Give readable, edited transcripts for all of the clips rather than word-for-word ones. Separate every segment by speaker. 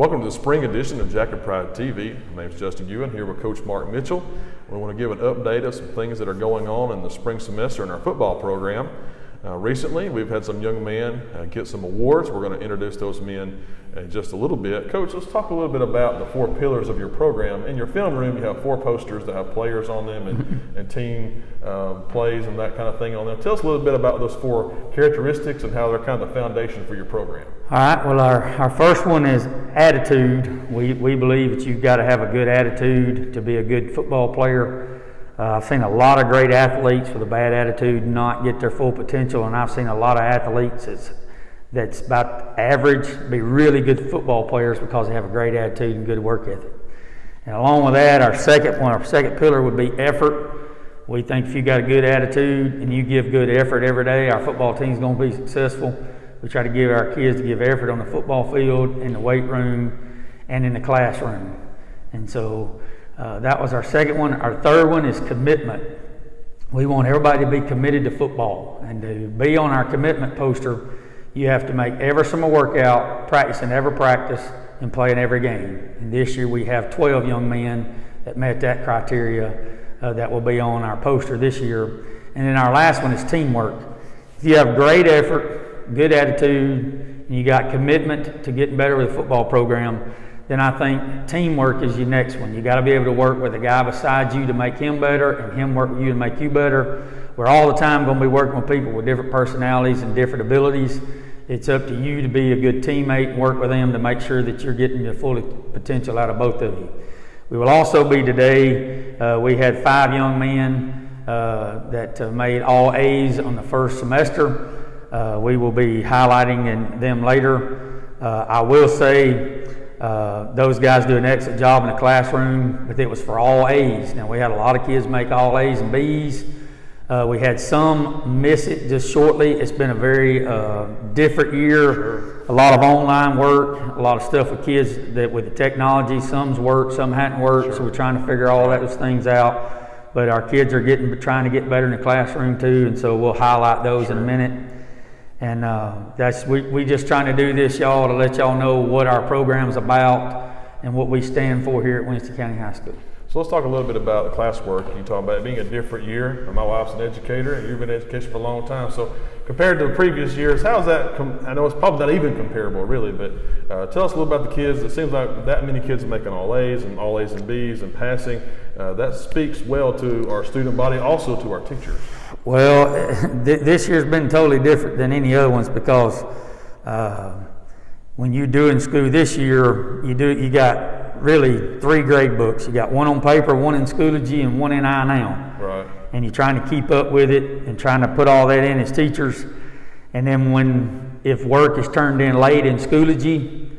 Speaker 1: Welcome to the spring edition of Jacket Pride TV. My name is Justin Ewan, here with Coach Mark Mitchell. We want to give an update of some things that are going on in the spring semester in our football program. Recently, we've had some young men get some awards. We're going to introduce those men in just a little bit. Coach, let's talk a little bit about the four pillars of your program. In your film room, you have four posters that have players on them and team plays and that kind of thing on them. Tell us a little bit about those four characteristics and how they're kind of the foundation for your program.
Speaker 2: All right, well, our first one is attitude. We believe that you've got to have a good attitude to be a good football player. I've seen a lot of great athletes with a bad attitude not get their full potential, and I've seen a lot of athletes that's about average be really good football players because they have a great attitude and good work ethic. And along with that, our second pillar would be effort. We think if you got a good attitude and you give good effort every day, our football team's going to be successful. We try to give our kids to give effort on the football field, in the weight room, and in the classroom. And so that was our second one. Our third one is commitment. We want everybody to be committed to football. And to be on our commitment poster, you have to make every summer workout, practice in every practice, and play in every game. And this year we have 12 young men that met that criteria that will be on our poster this year. And then our last one is teamwork. If you have great effort, good attitude, and you got commitment to getting better with the football program, then I think teamwork is your next one. You got to be able to work with a guy beside you to make him better, and him work with you to make you better. We're all the time going to be working with people with different personalities and different abilities. It's up to you to be a good teammate and work with them to make sure that you're getting the full potential out of both of you. We will also be today, we had 5 young men that made all A's on the first semester. We will be highlighting them later. I will say those guys do an excellent job in the classroom, but it was for all A's. Now, we had a lot of kids make all A's and B's. We had some miss it just shortly. It's been a very different year. Sure. A lot of online work, a lot of stuff with kids that with the technology. Some's worked, some hadn't worked, sure. So we're trying to figure all those things out. But our kids are trying to get better in the classroom too, and so we'll highlight those in a minute. And we just trying to do this, y'all, to let y'all know what our program's about and what we stand for here at Winston County High School.
Speaker 1: So let's talk a little bit about the classwork. You talk about it being a different year. My wife's an educator, and you've been in education for a long time. So compared to the previous years, how's that? I know it's probably not even comparable, really, but tell us a little about the kids. It seems like that many kids are making all A's and B's and passing. That speaks well to our student body, also to our teachers.
Speaker 2: Well, this year's been totally different than any other ones because when you're doing school this year, you got really 3 grade books. You got one on paper, one in Schoology, and one in I&L.
Speaker 1: Right.
Speaker 2: And you're trying to keep up with it and trying to put all that in as teachers. And then if work is turned in late in Schoology,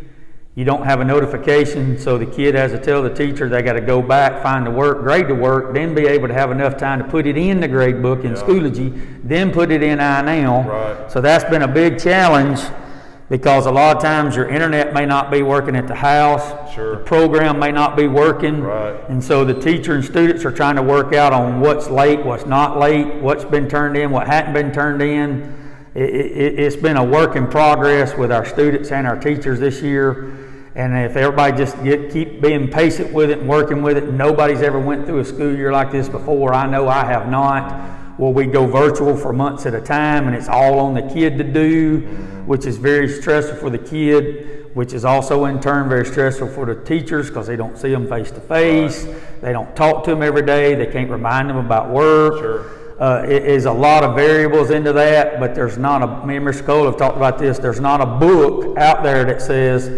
Speaker 2: you don't have a notification, so the kid has to tell the teacher they got to go back, find the work, grade the work, then be able to have enough time to put it in the grade book in Schoology, then put it in I&L.
Speaker 1: Right.
Speaker 2: So that's been a big challenge because a lot of times your internet may not be working at the house,
Speaker 1: sure.
Speaker 2: The program may not be working,
Speaker 1: right.
Speaker 2: And so the teacher and students are trying to work out on what's late, what's not late, what's been turned in, what hadn't been turned in. It's been a work in progress with our students and our teachers this year. And if everybody just keep being patient with it and working with it, nobody's ever went through a school year like this before. I know I have not. Well, we go virtual for months at a time, and it's all on the kid to do, which is very stressful for the kid, which is also in turn very stressful for the teachers because they don't see them face to face. They don't talk to them every day. They can't remind them about work.
Speaker 1: Sure.
Speaker 2: It is a lot of variables into that, but there's not me and Mr. Cole have talked about this. There's not a book out there that says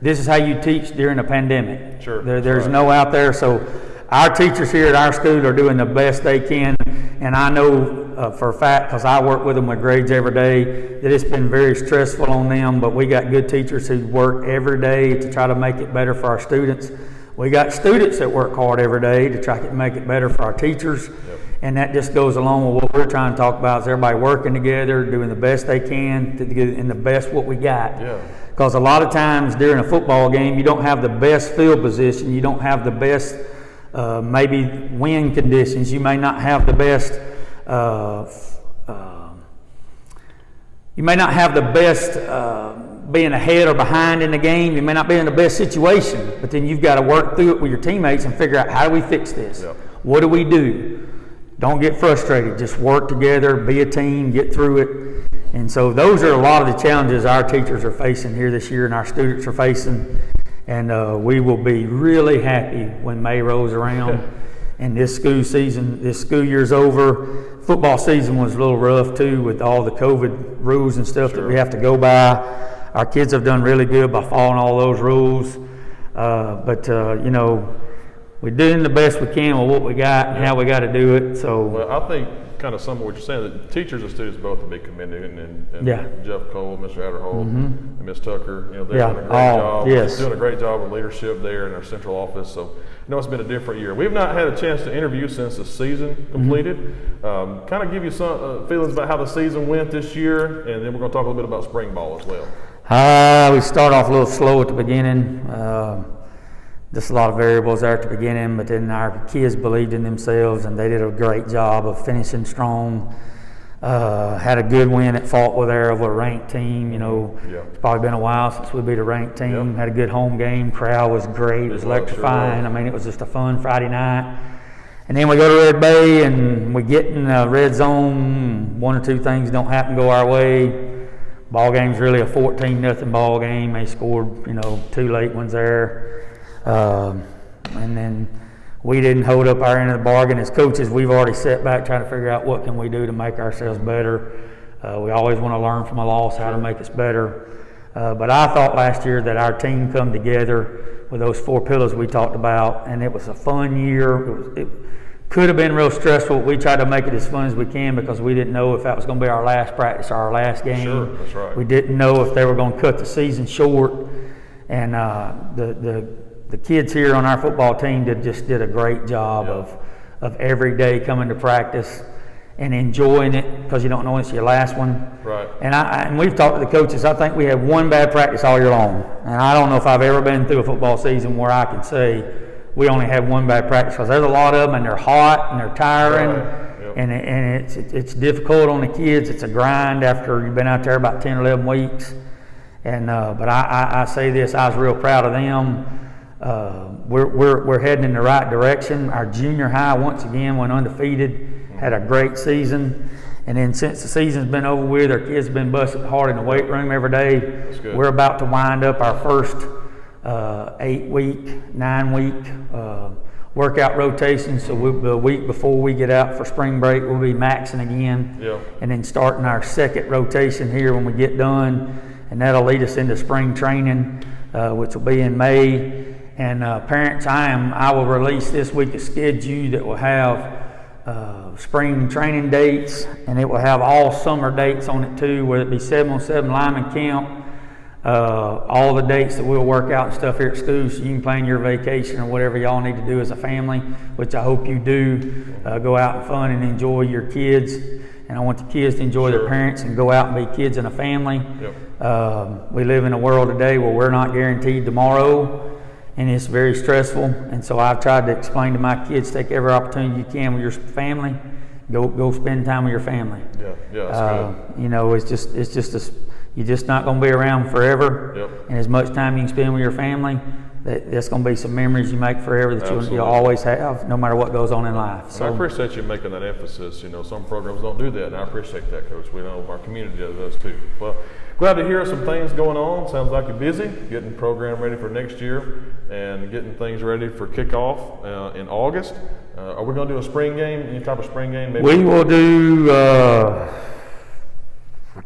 Speaker 2: this is how you teach during a pandemic.
Speaker 1: Sure.
Speaker 2: There's no out there. So our teachers here at our school are doing the best they can. And I know for a fact, because I work with them with grades every day, that it's been very stressful on them. But we got good teachers who work every day to try to make it better for our students. We got students that work hard every day to try to make it better for our teachers.
Speaker 1: Yep.
Speaker 2: And that just goes along with what we're trying to talk about is everybody working together, doing the best they can to get in the best what we got.
Speaker 1: Yeah.
Speaker 2: Because a lot of times during a football game, you don't have the best field position. You don't have the best maybe wind conditions. You may not have the best being ahead or behind in the game. You may not be in the best situation, but then you've got to work through it with your teammates and figure out, how do we fix this?
Speaker 1: Yep.
Speaker 2: What do we do? Don't get frustrated. Just work together, be a team, get through it. And so those are a lot of the challenges our teachers are facing here this year and our students are facing. And we will be really happy when May rolls around and this school year's over. Football season was a little rough too with all the COVID rules and stuff that we have to go by. Our kids have done really good by following all those rules. But you know, we're doing the best we can with what we got and how we got to do it. So,
Speaker 1: well, I think kind of some of what you're saying, that teachers and students both to be commended, and Jeff Cole, Mr. Adderholt, and Ms. Tucker, you know, they're doing a great job. Doing a great job of leadership there in our central office. So, you know, it's been a different year. We've not had a chance to interview since the season completed. Kind of give you some feelings about how the season went this year, and then we're going to talk a little bit about spring ball as well.
Speaker 2: We started off a little slow at the beginning. Just a lot of variables there at the beginning, but then our kids believed in themselves and they did a great job of finishing strong. Had a good win at Faultwell there over a ranked team. You know, it's probably been a while since we beat a ranked team. Had a good home game. Crowd was great. It was electrifying.
Speaker 1: Sure.
Speaker 2: I mean, it was just a fun Friday night. And then we go to Red Bay and we get in the red zone. One or two things don't happen go our way. Ball game's really a 14-0 ball game. They scored, you know, 2 late ones there. And then we didn't hold up our end of the bargain. As coaches, we've already sat back trying to figure out what can we do to make ourselves better. We always want to learn from a loss how to make us better. But I thought last year that our team come together with those 4 pillars we talked about, and it was a fun year. It could have been real stressful. We tried to make it as fun as we can because we didn't know if that was going to be our last practice or our last game.
Speaker 1: Sure, that's right.
Speaker 2: We didn't know if they were going to cut the season short. And the kids here on our football team just did a great job of every day coming to practice and enjoying it because you don't know it's your last one.
Speaker 1: Right.
Speaker 2: And we've talked to the coaches. I think we had one bad practice all year long. And I don't know if I've ever been through a football season where I can say we only had one bad practice because there's a lot of them and they're hot and they're tiring.
Speaker 1: Right.
Speaker 2: And it's difficult on the kids. It's a grind after you've been out there about 10 or 11 weeks. And but I say this, I was real proud of them. We're heading in the right direction. Our junior high once again went undefeated, had a great season, and then since the season's been over with, our kids have been busting hard in the weight room every day. We're about to wind up our first 8-week, 9-week workout rotation. So the week before we get out for spring break, we'll be maxing again, and then starting our second rotation here when we get done, and that'll lead us into spring training, which will be in May. And parents, I will release this week a schedule that will have spring training dates, and it will have all summer dates on it too, whether it be 7-on-7 lineman camp, all the dates that we'll work out and stuff here at school, so you can plan your vacation or whatever y'all need to do as a family, which I hope you do. Go out and fun and enjoy your kids. And I want the kids to enjoy their parents and go out and be kids in a family. We live in a world today where we're not guaranteed tomorrow, and it's very stressful. And so I've tried to explain to my kids, take every opportunity you can with your family. Go spend time with your family.
Speaker 1: That's good.
Speaker 2: You know, you're just not going to be around forever. And as much time you can spend with your family, that's going to be some memories you make forever that you'll always have, no matter what goes on in life. So
Speaker 1: I appreciate you making that emphasis. You know, some programs don't do that, and I appreciate that, Coach. We know our community does too. Well, glad to hear some things going on. Sounds like you're busy getting the program ready for next year and getting things ready for kickoff in August. Are we going to do a spring game, any type of spring game? Maybe
Speaker 2: we will do. I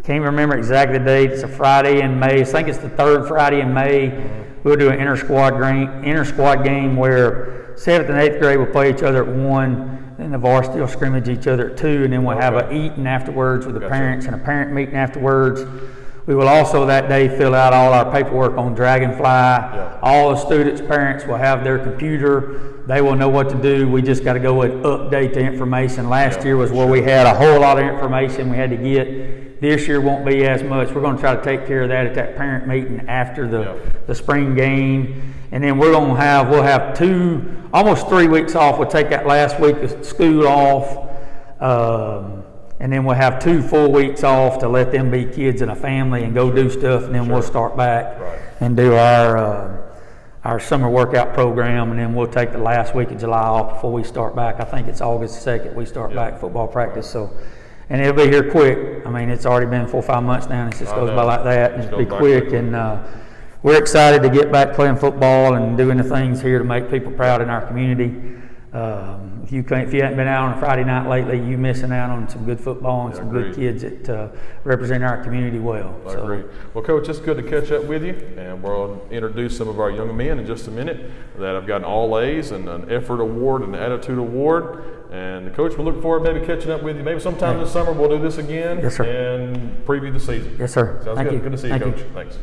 Speaker 2: can't remember exactly the date. It's a Friday in May. I think it's the 3rd Friday in May. We'll do an inter-squad game where 7th and 8th grade will play each other at 1, then the varsity will scrimmage each other at 2, and then we'll have an eating afterwards with the parents and a parent meeting afterwards. We will also that day fill out all our paperwork on Dragonfly. All the students' parents will have their computer. They will know what to do. We just got to go and update the information. Last year was where we had a whole lot of information we had to get. This year won't be as much. We're going to try to take care of that at that parent meeting after the spring game. And then we'll have almost 3 weeks off. We'll take that last week of school off. and then we'll have 2 full weeks off to let them be kids and a family and go do stuff, and then we'll start back and do our summer workout program, and then we'll take the last week of July off before we start back. I think it's August 2nd we start back football practice. So, and it'll be here quick. I mean, it's already been 4 or 5 months now, and it just goes by like that, and it'll be quick. And we're excited to get back playing football and doing the things here to make people proud in our community. If you haven't been out on a Friday night lately, you're missing out on some good football and some good kids that represent our community well.
Speaker 1: I agree. Well, Coach, it's good to catch up with you, and we'll introduce some of our young men in just a minute that have gotten all A's and an effort award and an attitude award. And Coach, we look forward to maybe catching up with you. Maybe sometime this summer we'll do this again and preview the season.
Speaker 2: Yes, sir.
Speaker 1: Sounds
Speaker 2: Thank
Speaker 1: good.
Speaker 2: you.
Speaker 1: Good to see you, Coach. Thanks.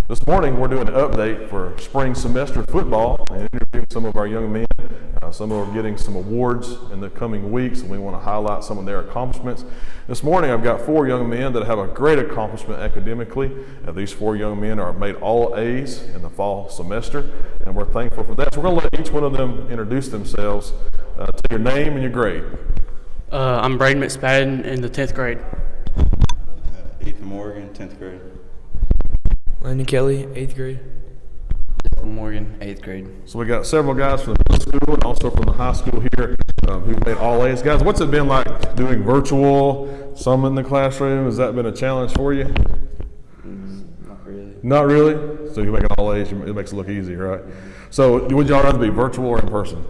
Speaker 1: This morning we're doing an update for spring semester football and interviewing some of our young men. Some of them are getting some awards in the coming weeks, and we want to highlight some of their accomplishments. This morning I've got 4 young men that have a great accomplishment academically. These 4 young men are made all A's in the fall semester, and we're thankful for that. So we're going to let each one of them introduce themselves. Tell your name and your grade.
Speaker 3: I'm Braden McSpadden in the 10th grade.
Speaker 4: Ethan Morgan, 10th grade.
Speaker 5: Landon Kelly, 8th grade.
Speaker 3: Morgan, 8th grade.
Speaker 1: So we got several guys from the middle school and also from the high school here who've made all A's. Guys, what's it been like doing virtual, some in the classroom? Has that been a challenge for you?
Speaker 4: Not really.
Speaker 1: Not really? So you make an all A's, it makes it look easy, right? So would y'all rather be virtual or in person?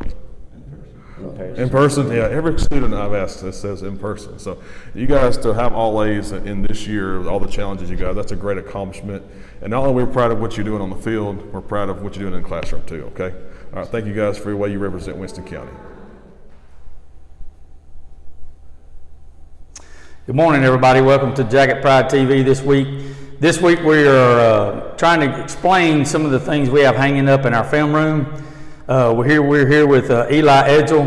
Speaker 1: In person, yeah. Every student I've asked this says in person. So you guys to have all A's in this year, all the challenges you got, that's a great accomplishment. And not only are we proud of what you're doing on the field, we're proud of what you're doing in the classroom too, okay? All right, thank you guys for the way you represent Winston County.
Speaker 2: Good morning, everybody. Welcome to Jacket Pride TV this week. This week we are trying to explain some of the things we have hanging up in our film room. We're here with Eli Edgel,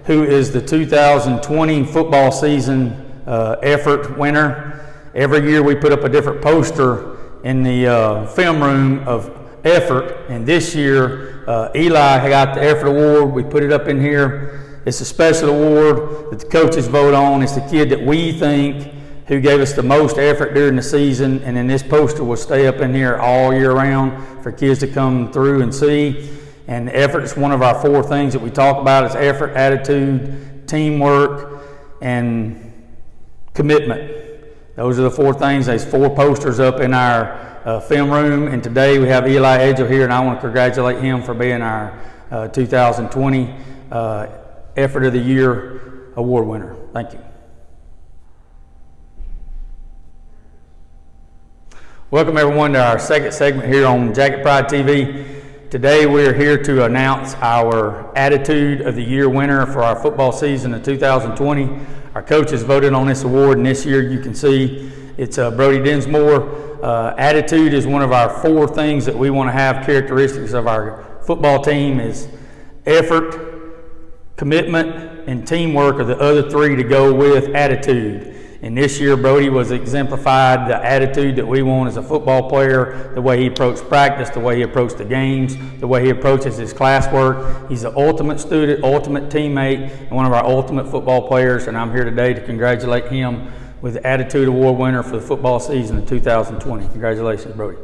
Speaker 2: who is the 2020 football season effort winner. Every year we put up a different poster in the film room of effort, and this year Eli got the effort award. We put it up in here. It's a special award that the coaches vote on. It's the kid that we think who gave us the most effort during the season, and then this poster will stay up in here all year round for kids to come through and see. And effort is one of our 4 things that we talk about. It's effort, attitude, teamwork, and commitment. Those are the 4 things. There's 4 posters up in our film room, and today we have Eli Edgel here, and I want to congratulate him for being our 2020 Effort of the Year award winner. Thank you. Welcome everyone to our second segment here on Jacket Pride TV. Today we're here to announce our Attitude of the Year winner for our football season of 2020. Our coaches voted on this award, and this year you can see it's Brody Dinsmore. Attitude is one of our 4 things that we want to have. Characteristics of our football team is effort, commitment, and teamwork are the other 3 to go with attitude. And this year, Brody was exemplified the attitude that we want as a football player, the way he approached practice, the way he approached the games, the way he approaches his classwork. He's the ultimate student, ultimate teammate, and one of our ultimate football players. And I'm here today to congratulate him with the Attitude Award winner for the football season of 2020. Congratulations, Brody.